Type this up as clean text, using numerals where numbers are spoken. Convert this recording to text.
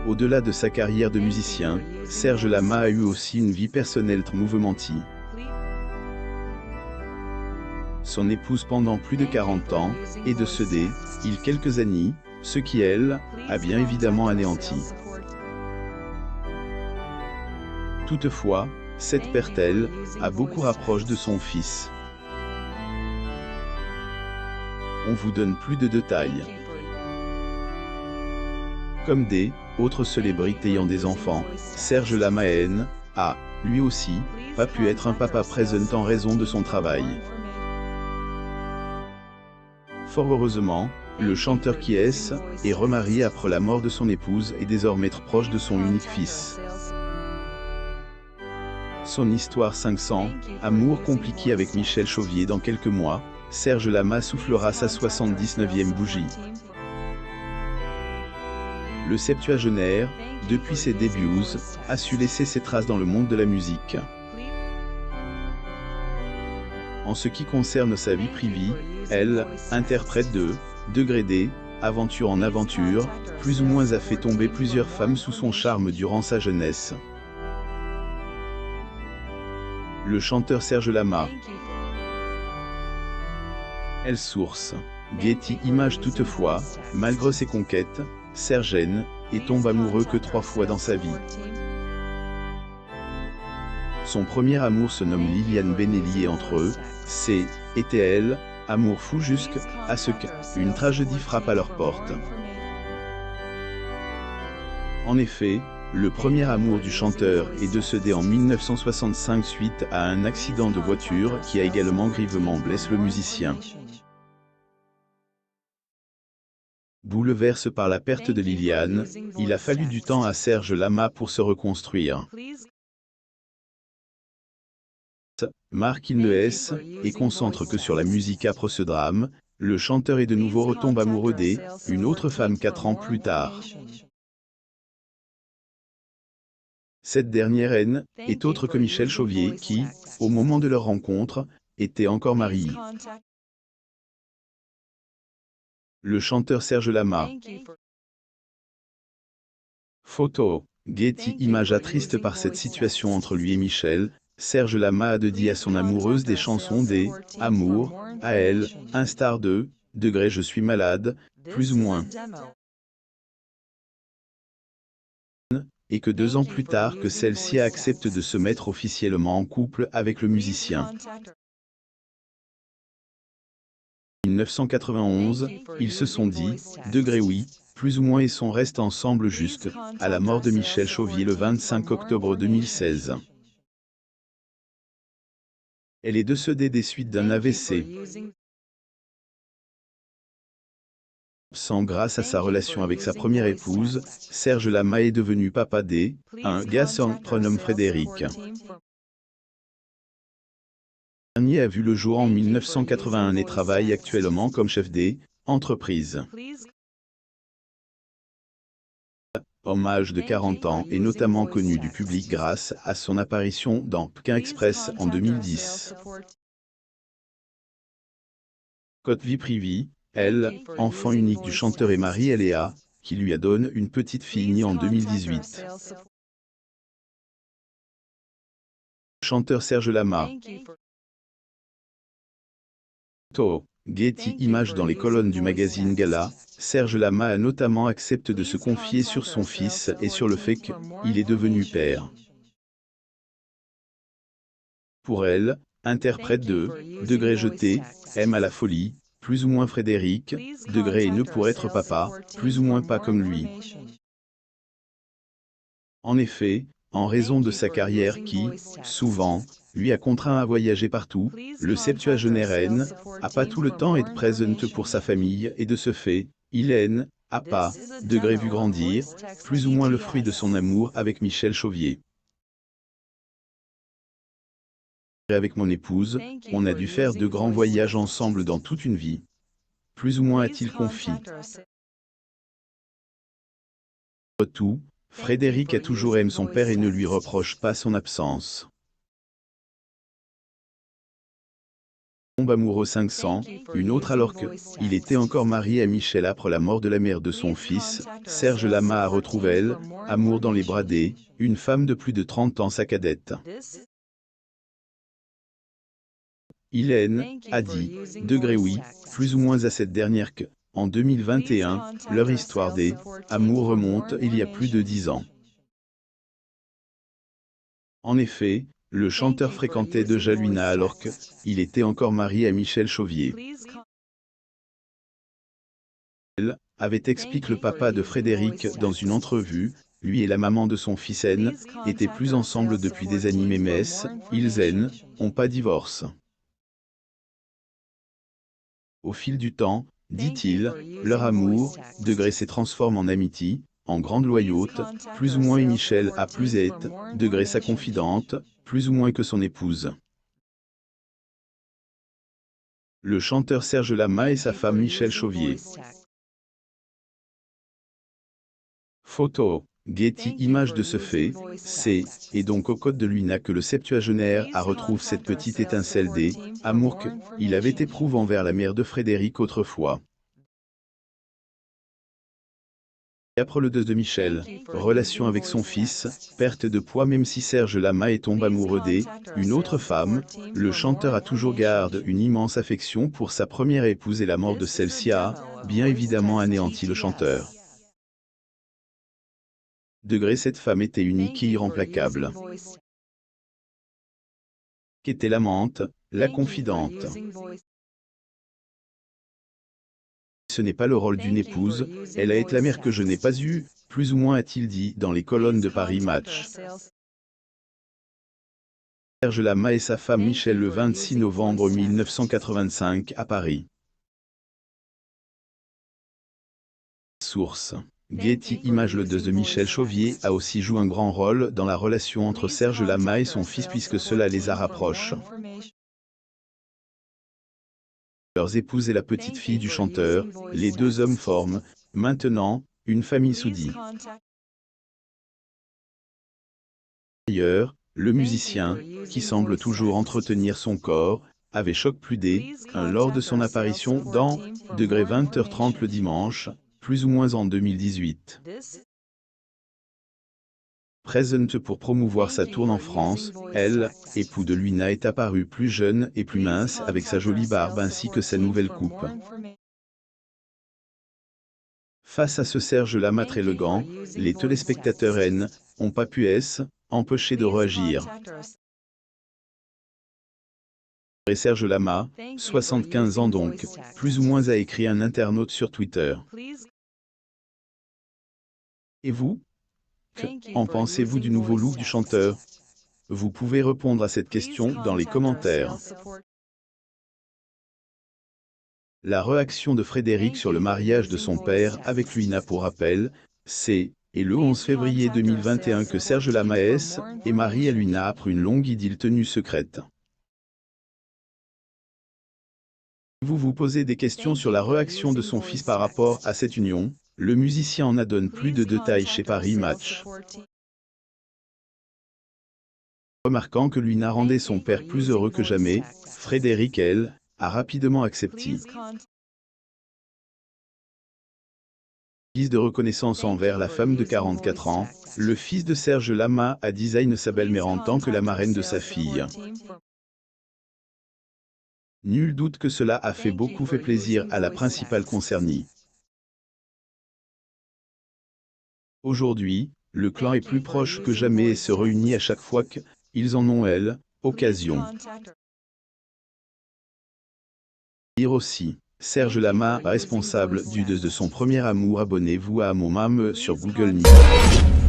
Au-delà de sa carrière de musicien, Serge Lama a eu aussi une vie personnelle très mouvementée. Son épouse pendant plus de 40 ans est décédée, il y a quelques années, ce qui elle, a bien évidemment anéanti. Toutefois, cette perte elle, a beaucoup rapproché de son fils. On vous donne plus de détails. Comme des autres célébrités ayant des enfants, Serge Lama a, lui aussi, pas pu être un papa présent en raison de son travail. Fort heureusement, le chanteur qui est remarié après la mort de son épouse et désormais très proche de son unique fils. Son histoire 500, amour compliqué avec Michel Chauvier. Dans quelques mois, Serge Lama soufflera sa 79e bougie. Le septuagénaire, depuis ses débuts, a su laisser ses traces dans le monde de la musique. En ce qui concerne sa vie privée, elle, interprète de degré D, aventure en aventure, plus ou moins a fait tomber plusieurs femmes sous son charme durant sa jeunesse. Le chanteur Serge Lama. Elle source. Getty Images. Toutefois, malgré ses conquêtes, Serge tombe amoureux que 3 fois dans sa vie. Son premier amour se nomme Liliane Benelli et entre eux, était amour fou jusqu'à ce qu'une tragédie frappe à leur porte. En effet, le premier amour du chanteur est décédé en 1965 suite à un accident de voiture qui a également grièvement blessé le musicien. Bouleversé par la perte de Liliane, il a fallu du temps à Serge Lama pour se reconstruire. Marque il le est, et concentre que sur la musique après ce drame, le chanteur est de nouveau retombe amoureux d'une autre femme 4 ans plus tard. Cette dernière est autre que Michel Chauvier qui, au moment de leur rencontre, était encore marié. Le chanteur Serge Lama. Photo. Getty Images. Attriste par cette situation entre lui et Michel, Serge Lama a dit à son amoureuse des chansons amour, à elle, un star de degré je suis malade, plus ou moins. Et que 2 ans plus tard que celle-ci accepte de se mettre officiellement en couple avec le musicien. En 1991, ils se sont dit, degré oui, plus ou moins et sont restés ensemble jusqu'à la mort de Michel Chauvier le 25 octobre 2016. Elle est décédée des suites d'un AVC. Grâce à sa relation avec sa première épouse, Serge Lama est devenu papa un garçon prénommé Frédéric. Le dernier a vu le jour en 1981 et travaille actuellement comme chef d'entreprise. Hommage de 40 ans est notamment connu du public grâce à son apparition dans Pékin Express en 2010. Côté vie privée, elle, enfant unique du chanteur et mari Léa, qui lui a donné une petite fille née en 2018. Chanteur Serge Lama. Getty Images. Dans les colonnes du magazine Gala, Serge Lama a notamment accepté de se confier sur son fils et sur le fait qu'il est devenu père. Pour elle, interprète de degré jeté, aime à la folie, plus ou moins Frédéric, degré et ne pour être papa, plus ou moins pas comme lui. En effet, en raison de sa carrière qui, souvent, lui a contraint à voyager partout, le septuagénaire n'a pas tout le temps être présent pour sa famille et de ce fait, il n'a pas, degré vu grandir, plus ou moins le fruit de son amour avec Michel Chauvier. Avec mon épouse, on a dû faire de grands voyages ensemble dans toute une vie. Plus ou moins a-t-il confié. Tout, Frédéric a toujours aimé son père et ne lui reproche pas son absence. tombe amoureux 500, une autre alors que il était encore marié à Michel après la mort de la mère de son fils. Serge Lama retrouve elle, amour dans les bras des, une femme de plus de 30 ans sa cadette. Hélène a dit, degré oui, plus ou moins à cette dernière que, en 2021, leur histoire des amours remonte il y a plus de 10 ans. En effet, le chanteur fréquentait déjà Luna alors que, il était encore marié à Michel Chauvier. Elle avait expliqué le papa de Frédéric dans une entrevue, lui et la maman de son fils N, étaient plus ensemble depuis des années mais ils N, ont pas divorce. Au fil du temps, dit-il, leur amour, degré se transforme en amitié, en grande loyauté, plus ou moins et Michel a plus être, degré sa confidente, plus ou moins que son épouse. Le chanteur Serge Lama et sa femme Michel Chauvier. Photo, Getty image de ce fait, c'est, et donc au code de Luna que le septuagénaire a retrouve cette petite étincelle des amours que il avait éprouvé envers la mère de Frédéric autrefois. Et après le deuil de Michel, relation avec son fils, perte de poids même si Serge Lama est tombé amoureux une autre femme, le chanteur a toujours gardé une immense affection pour sa première épouse et la mort de celle-ci a, bien évidemment anéanti le chanteur. Degré cette femme était unique et irremplaçable. Qu'était l'amante, la confidente. Ce n'est pas le rôle d'une épouse, elle a été la mère que je n'ai pas eue, plus ou moins a-t-il dit dans les colonnes de Paris Match. Serge Lama et sa femme Michel le 26 novembre 1985 à Paris. Source. Getty Images. Le deuil de Michel Chauvier a aussi joué un grand rôle dans la relation entre Serge Lama et son fils puisque cela les a rapprochés. Leurs épouses et la petite fille du chanteur, les deux hommes forment, maintenant, une famille soudie. D'ailleurs, le musicien, qui semble toujours entretenir son corps, avait choc plus lors de son apparition dans Degré 20h30 le dimanche, plus ou moins en 2018. Présente pour promouvoir sa tournée en France, elle, époux de Luna, est apparue plus jeune et plus mince avec sa jolie barbe ainsi que sa nouvelle coupe. Face à ce Serge Lama très élégant, les téléspectateurs N ont pas pu empêcher de réagir. Et Serge Lama, 75 ans donc, plus ou moins a écrit un internaute sur Twitter. Et vous? En pensez-vous du nouveau look du chanteur? Vous pouvez répondre à cette question dans les commentaires. La réaction de Frédéric sur le mariage de son père avec Luna pour rappel, c'est et le 11 février 2021 que Serge Lama est marié à Luna après une longue idylle tenue secrète. Vous vous posez des questions sur la réaction de son fils par rapport à cette union, le musicien en a donné plus de détails chez Paris Match. Remarquant que Luna rendait son père plus heureux que jamais, Frédéric, elle, a rapidement accepté. Guise de reconnaissance envers la femme de 44 ans, le fils de Serge Lama a designé sa belle-mère en tant que la marraine de sa fille. Nul doute que cela a fait plaisir à la principale concernée. Aujourd'hui, le clan est plus proche que jamais et se réunit à chaque fois qu'ils en ont occasion. Dire aussi, Serge Lama, responsable du deuil de son premier amour. Abonnez-vous à mon mam sur Google News.